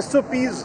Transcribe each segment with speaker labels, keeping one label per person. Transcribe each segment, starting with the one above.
Speaker 1: SOPs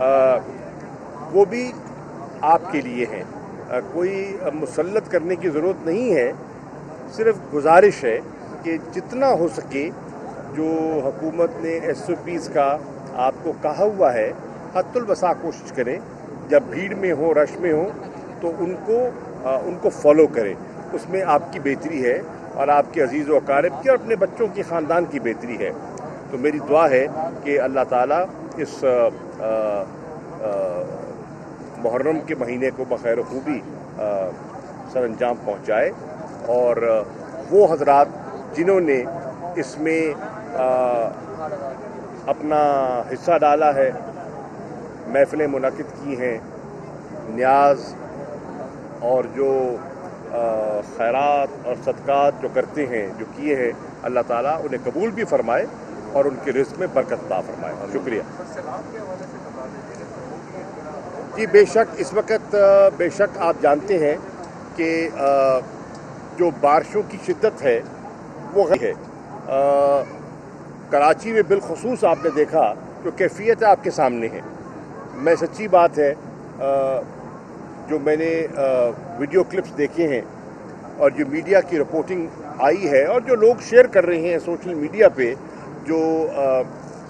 Speaker 1: وہ بھی آپ کے لیے ہیں. کوئی مسلط کرنے کی ضرورت نہیں ہے, صرف گزارش ہے کہ جتنا ہو سکے جو حکومت نے SOPs کا آپ کو کہا ہوا ہے حد الوسع کوشش کریں. جب بھیڑ میں ہو, رش میں ہو, تو ان کو فالو کریں. اس میں آپ کی بہتری ہے اور آپ کے عزیز و اقارب کی اور اپنے بچوں کی خاندان کی بہتری ہے. تو میری دعا ہے کہ اللہ تعالیٰ اس محرم کے مہینے کو بخیر و خوبی سر انجام پہنچائے, اور وہ حضرات جنہوں نے اس میں اپنا حصہ ڈالا ہے, محفلیں منعقد کی ہیں, نیاز اور جو خیرات اور صدقات جو کرتے ہیں, جو کیے ہیں, اللہ تعالیٰ انہیں قبول بھی فرمائے اور ان کے رزق میں برکت عطا فرمائے. شکریہ. جی بے شک, اس وقت بے شک آپ جانتے ہیں کہ جو بارشوں کی شدت ہے وہ ہے. کراچی میں بالخصوص آپ نے دیکھا جو کیفیت آپ کے سامنے ہے. میں سچی بات ہے, جو میں نے ویڈیو کلپس دیکھے ہیں اور جو میڈیا کی رپورٹنگ آئی ہے اور جو لوگ شیئر کر رہے ہیں سوشل میڈیا پہ, جو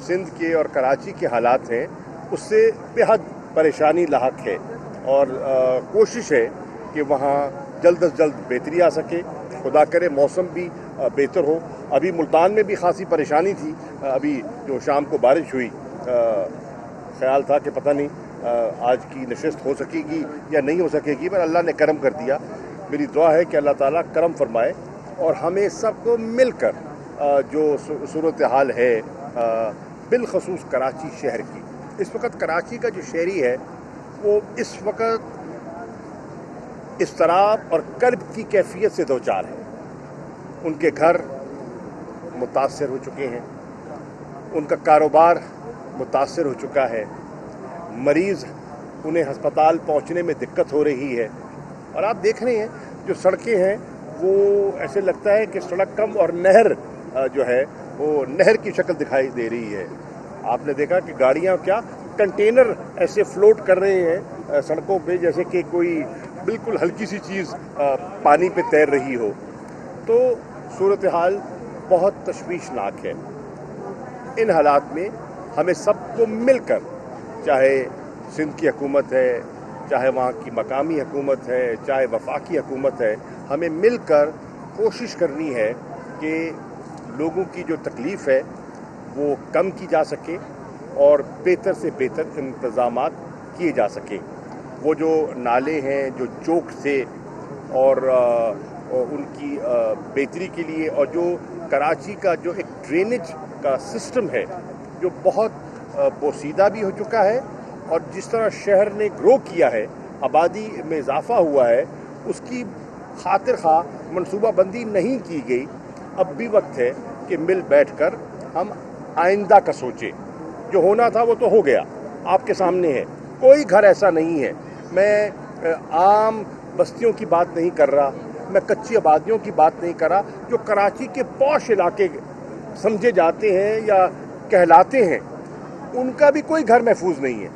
Speaker 1: سندھ کے اور کراچی کے حالات ہیں, اس سے بے حد پریشانی لاحق ہے. اور کوشش ہے کہ وہاں جلد از جلد بہتری آ سکے. خدا کرے موسم بھی بہتر ہو. ابھی ملتان میں بھی خاصی پریشانی تھی, ابھی جو شام کو بارش ہوئی, خیال تھا کہ پتہ نہیں آج کی نشست ہو سکے گی یا نہیں ہو سکے گی, پر اللہ نے کرم کر دیا. میری دعا ہے کہ اللہ تعالیٰ کرم فرمائے اور ہمیں سب کو مل کر جو صورتحال ہے بالخصوص کراچی شہر کی, اس وقت کراچی کا جو شہری ہے وہ اس وقت اضطراب اور کرب کی کیفیت سے دوچار ہے. ان کے گھر متاثر ہو چکے ہیں, ان کا کاروبار متاثر ہو چکا ہے, مریض انہیں ہسپتال پہنچنے میں دقت ہو رہی ہے. اور آپ دیکھ رہے ہیں جو سڑکیں ہیں وہ ایسے لگتا ہے کہ سڑک کم اور نہر جو ہے وہ نہر کی شکل دکھائی دے رہی ہے. آپ نے دیکھا کہ گاڑیاں کیا کنٹینر ایسے فلوٹ کر رہے ہیں سڑکوں پہ جیسے کہ کوئی بالکل ہلکی سی چیز پانی پہ تیر رہی ہو. تو صورتحال بہت تشویشناک ہے. ان حالات میں ہمیں سب کو مل کر, چاہے سندھ کی حکومت ہے, چاہے وہاں کی مقامی حکومت ہے, چاہے وفاقی حکومت ہے, ہمیں مل کر کوشش کرنی ہے کہ لوگوں کی جو تکلیف ہے وہ کم کی جا سکے اور بہتر سے بہتر انتظامات کیے جا سکیں. وہ جو نالے ہیں جو چوک تھے اور ان کی بہتری کے لیے, اور جو کراچی کا جو ایک ڈرینیج کا سسٹم ہے جو بہت بوسیدہ بھی ہو چکا ہے, اور جس طرح شہر نے گرو کیا ہے, آبادی میں اضافہ ہوا ہے, اس کی خاطر خواہ منصوبہ بندی نہیں کی گئی. اب بھی وقت ہے کہ مل بیٹھ کر ہم آئندہ کا سوچیں. جو ہونا تھا وہ تو ہو گیا, آپ کے سامنے ہے. کوئی گھر ایسا نہیں ہے, میں عام بستیوں کی بات نہیں کر رہا, میں کچی آبادیوں کی بات نہیں کر رہا, جو کراچی کے پوش علاقے سمجھے جاتے ہیں یا کہلاتے ہیں, ان کا بھی کوئی گھر محفوظ نہیں ہے.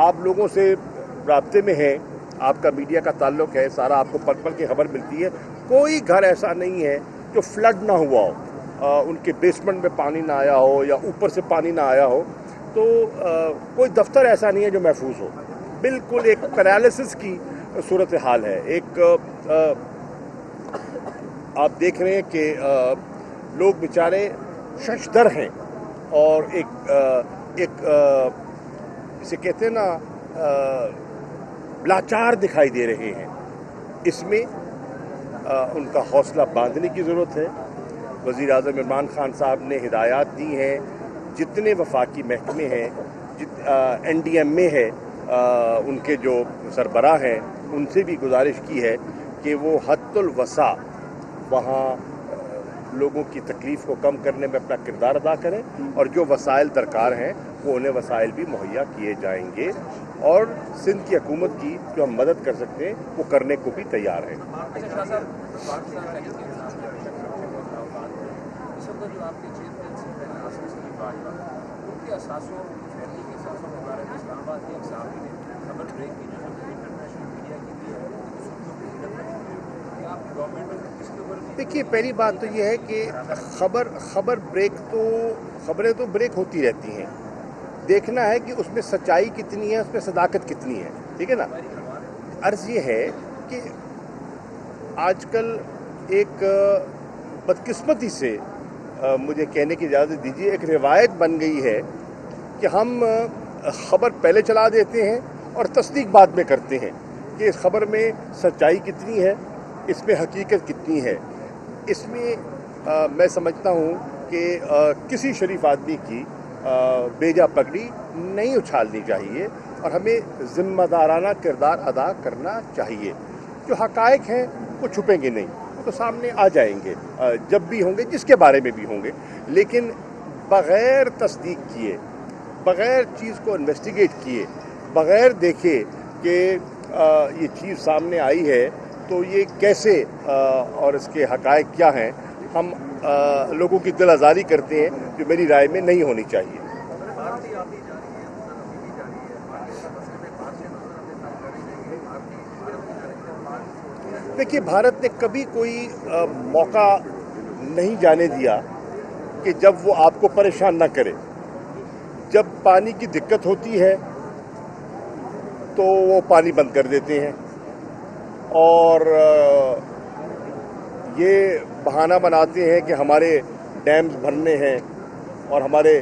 Speaker 1: آپ لوگوں سے رابطے میں ہیں, آپ کا میڈیا کا تعلق ہے, سارا آپ کو پل پل کی خبر ملتی ہے. کوئی گھر ایسا نہیں ہے جو فلڈ نہ ہوا ہو, ان کے بیسمنٹ میں پانی نہ آیا ہو یا اوپر سے پانی نہ آیا ہو. تو کوئی دفتر ایسا نہیں ہے جو محفوظ ہو. بالکل ایک پیرالسس کی صورتحال ہے. ایک آپ دیکھ رہے ہیں کہ لوگ بیچارے ششدر ہیں اور ایک اسے کہتے ہیں نا لاچار دکھائی دے رہے ہیں. اس میں ان کا حوصلہ باندھنے کی ضرورت ہے. وزیر اعظم عمران خان صاحب نے ہدایات دی ہیں, جتنے وفاقی محکمے ہیں, NDM میں ہے, ان کے جو سربراہ ہیں, ان سے بھی گزارش کی ہے کہ وہ حد الوسع وہاں لوگوں کی تکلیف کو کم کرنے میں اپنا کردار ادا کریں, اور جو وسائل درکار ہیں وہ انہیں وسائل بھی مہیا کیے جائیں گے, اور سندھ کی حکومت کی جو ہم مدد کر سکتے ہیں وہ کرنے کو بھی تیار ہیں.
Speaker 2: بات ہے صحافی نے خبر بریک کی جو انٹرنیشنل میڈیا کی بھی ہے اس کو آپ گورنمنٹ اس کے اوپر
Speaker 1: دیکھیے، پہلی بات تو یہ ہے کہ خبریں تو بریک ہوتی رہتی ہیں. دیکھنا ہے کہ اس میں سچائی کتنی ہے، اس میں صداقت کتنی ہے. ٹھیک ہے نا. عرض یہ ہے کہ آج کل ایک بدقسمتی سے مجھے کہنے کی اجازت دیجیے، ایک روایت بن گئی ہے کہ ہم خبر پہلے چلا دیتے ہیں اور تصدیق بعد میں کرتے ہیں کہ اس خبر میں سچائی کتنی ہے، اس میں حقیقت کتنی ہے. اس میں میں سمجھتا ہوں کہ کسی شریف آدمی کی بیجا پگڑی نہیں اچھالنی چاہیے اور ہمیں ذمہ دارانہ کردار ادا کرنا چاہیے. جو حقائق ہیں وہ چھپیں گے نہیں، وہ تو سامنے آ جائیں گے جب بھی ہوں گے، جس کے بارے میں بھی ہوں گے. لیکن بغیر تصدیق کیے، بغیر چیز کو انویسٹیگیٹ کیے، بغیر دیکھے کہ یہ چیز سامنے آئی ہے تو یہ کیسے اور اس کے حقائق کیا ہیں، ہم لوگوں کی دل آزاری کرتے ہیں، جو میری رائے میں نہیں ہونی چاہیے. دیکھیے، بھارت نے کبھی کوئی موقع نہیں جانے دیا کہ جب وہ آپ کو پریشان نہ کرے. جب پانی کی دقت ہوتی ہے تو وہ پانی بند کر دیتے ہیں اور یہ بہانہ بناتے ہیں کہ ہمارے ڈیمز بھرنے ہیں اور ہمارے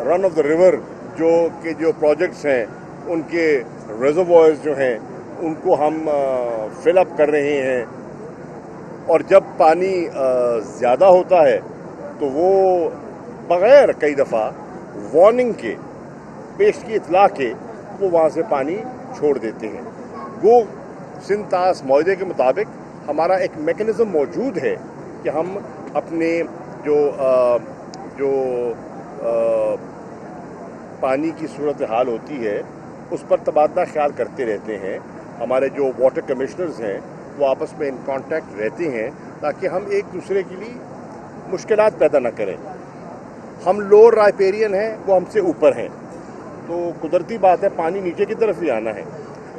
Speaker 1: رن آف دا ریور جو پروجیکٹس ہیں ان کے ریزروائرز جو ہیں ان کو ہم فل اپ کر رہے ہیں. اور جب پانی زیادہ ہوتا ہے تو وہ بغیر کئی دفعہ وارننگ کے، پیش کی اطلاع کے، وہ وہاں سے پانی چھوڑ دیتے ہیں. گو سندھ طاس معاہدے کے مطابق ہمارا ایک میکنزم موجود ہے کہ ہم اپنے جو پانی کی صورتحال ہوتی ہے اس پر تبادلہ خیال کرتے رہتے ہیں. ہمارے جو واٹر کمشنرز ہیں وہ آپس میں ان کانٹیکٹ رہتے ہیں تاکہ ہم ایک دوسرے کے لیے مشکلات پیدا نہ کریں. ہم لوور رائپیرین ہیں، وہ ہم سے اوپر ہیں، تو قدرتی بات ہے پانی نیچے کی طرف ہی آنا ہے.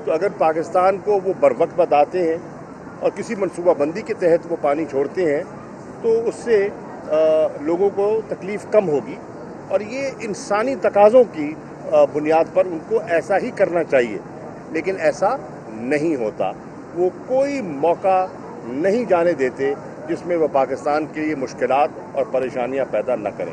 Speaker 1: تو اگر پاکستان کو وہ بروقت بتاتے ہیں اور کسی منصوبہ بندی کے تحت وہ پانی چھوڑتے ہیں تو اس سے لوگوں کو تکلیف کم ہوگی. اور یہ انسانی تقاضوں کی بنیاد پر ان کو ایسا ہی کرنا چاہیے، لیکن ایسا نہیں ہوتا. وہ کوئی موقع نہیں جانے دیتے جس میں وہ پاکستان کے لیے مشکلات اور پریشانیاں پیدا نہ کریں.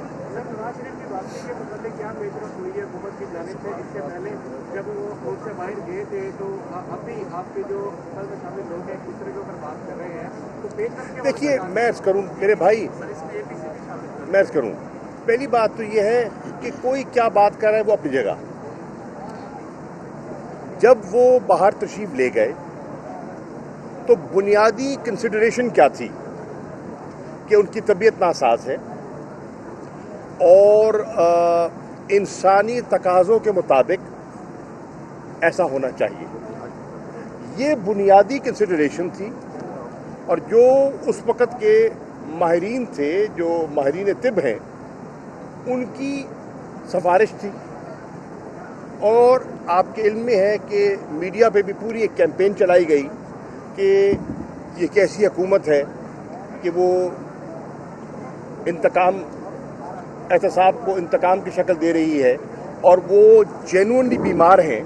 Speaker 3: جب وہ کوٹ سے باہر گئے تھے تو اب بھی آپ کے جو حل میں شامل لوگ ہیں ایک دوسرے کے اوپر بات کر رہے ہیں تو
Speaker 1: دیکھیے، میں عرض کروں میرے بھائی، میں عرض کروں، پہلی بات تو یہ ہے کہ کوئی کیا بات کر رہا ہے وہ اپنی جگہ. جب وہ باہر تشریف لے گئے تو بنیادی کنسیڈریشن کیا تھی کہ ان کی طبیعت ناساز ہے اور انسانی تقاضوں کے مطابق ایسا ہونا چاہیے. یہ بنیادی کنسیڈریشن تھی اور جو اس وقت کے ماہرین تھے، جو ماہرین طب ہیں، ان کی سفارش تھی. اور آپ کے علم میں ہے کہ میڈیا پہ بھی پوری ایک کیمپین چلائی گئی کہ یہ کیسی حکومت ہے کہ وہ احتساب کو انتقام کی شکل دے رہی ہے اور وہ جینوئنلی بیمار ہیں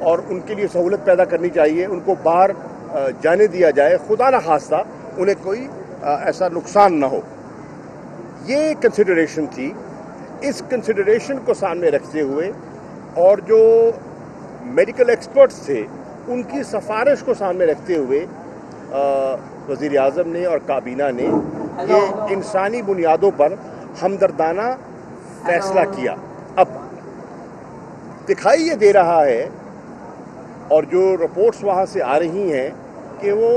Speaker 1: اور ان کے لیے سہولت پیدا کرنی چاہیے، ان کو باہر جانے دیا جائے، خدا نہ خواستہ انہیں کوئی ایسا نقصان نہ ہو. یہ کنسیڈریشن تھی. اس کنسیڈریشن کو سامنے رکھتے ہوئے اور جو میڈیکل ایکسپرٹس تھے ان کی سفارش کو سامنے رکھتے ہوئے وزیر اعظم نے اور کابینہ نے یہ انسانی بنیادوں پر ہمدردانہ فیصلہ کیا. اب دکھائی یہ دے رہا ہے اور جو رپورٹس وہاں سے آ رہی ہیں کہ وہ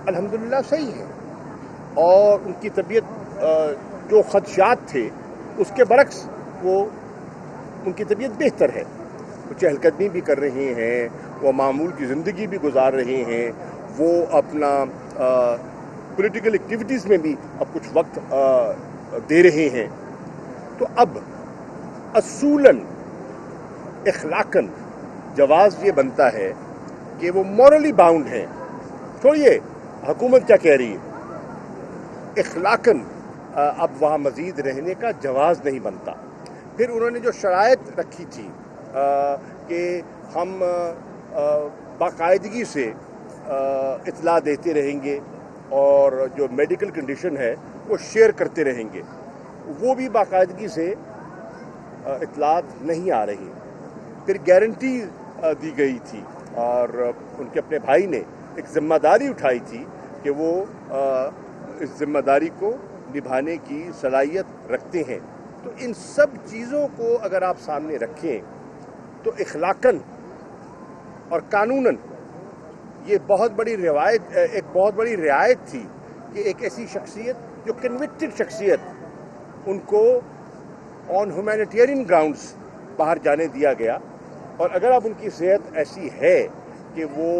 Speaker 1: الحمدللہ صحیح ہے اور ان کی طبیعت جو خدشات تھے اس کے برعکس ان کی طبیعت بہتر ہے. وہ چہل قدمی بھی کر رہے ہیں، وہ معمول کی زندگی بھی گزار رہے ہیں، وہ اپنا پولیٹیکل ایکٹیویٹیز میں بھی اب کچھ وقت دے رہے ہیں. تو اب اصولاً اخلاقاً جواز یہ بنتا ہے کہ وہ مورلی باؤنڈ ہیں. چھوڑیے حکومت کیا کہہ رہی ہے، اخلاقاً اب وہاں مزید رہنے کا جواز نہیں بنتا. پھر انہوں نے جو شرائط رکھی تھی کہ ہم باقاعدگی سے اطلاع دیتے رہیں گے اور جو میڈیکل کنڈیشن ہے وہ شیئر کرتے رہیں گے، وہ بھی باقاعدگی سے اطلاعات نہیں آ رہی. پھر گارنٹی دی گئی تھی اور ان کے اپنے بھائی نے ایک ذمہ داری اٹھائی تھی کہ وہ اس ذمہ داری کو نبھانے کی صلاحیت رکھتے ہیں. تو ان سب چیزوں کو اگر آپ سامنے رکھیں تو اخلاقاً اور قانوناً یہ ایک بہت بڑی رعایت تھی کہ ایک ایسی شخصیت جو کنوکٹڈ شخصیت، ان کو آن ہیومینیٹیرین گراؤنڈز باہر جانے دیا گیا. اور اگر اب ان کی صحت ایسی ہے کہ وہ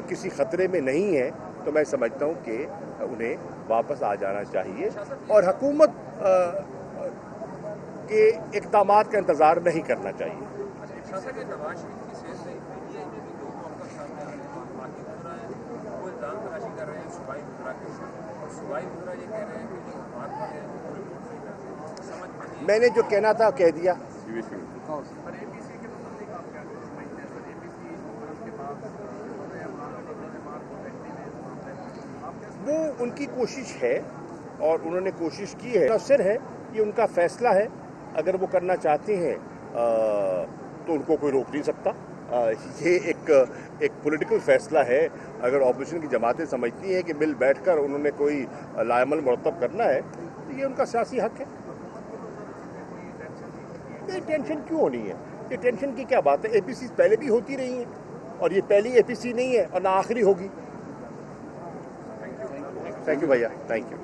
Speaker 1: کسی خطرے میں نہیں ہے تو میں سمجھتا ہوں کہ انہیں واپس آ جانا چاہیے اور حکومت کے اقدامات کا انتظار نہیں کرنا چاہیے.
Speaker 2: نواز شریف کی صحت صحیح پی ٹی آئی میں بھی دو موقع سامنے آ رہے ہیں. باقی گزرا ہے وہ الزام تراشی کر رہے ہیں صوبائی گزرا کے اوپر، اور صوبائی گزرا یہ کہہ رہے ہیں کہ جو بات والے ہیں وہ رپورٹ نہیں کرتے. سمجھ میں نہیں.
Speaker 1: میں نے جو کہنا تھا کہہ دیا.
Speaker 3: پر اے پی سی کے متعلق آپ کیا سمجھتے ہیں؟ سر اے پی سی اس کے بعد
Speaker 1: وہ ان کی کوشش ہے اور انہوں نے کوشش کی ہے، منحصر ہے، یہ ان کا فیصلہ ہے. اگر وہ کرنا چاہتے ہیں تو ان کو کوئی روک نہیں سکتا. یہ ایک پولیٹیکل فیصلہ ہے. اگر اپوزیشن کی جماعتیں سمجھتی ہیں کہ مل بیٹھ کر انہوں نے کوئی لائحہ مرتب کرنا ہے تو یہ ان کا سیاسی حق ہے. یہ ٹینشن کیوں ہونی ہے؟ یہ ٹینشن کی کیا بات ہے؟ اے پی سی پہلے بھی ہوتی رہی ہیں اور یہ پہلی اے پی سی نہیں ہے اور نہ آخری ہوگی. تھینک یو بھیا، تھینک یو.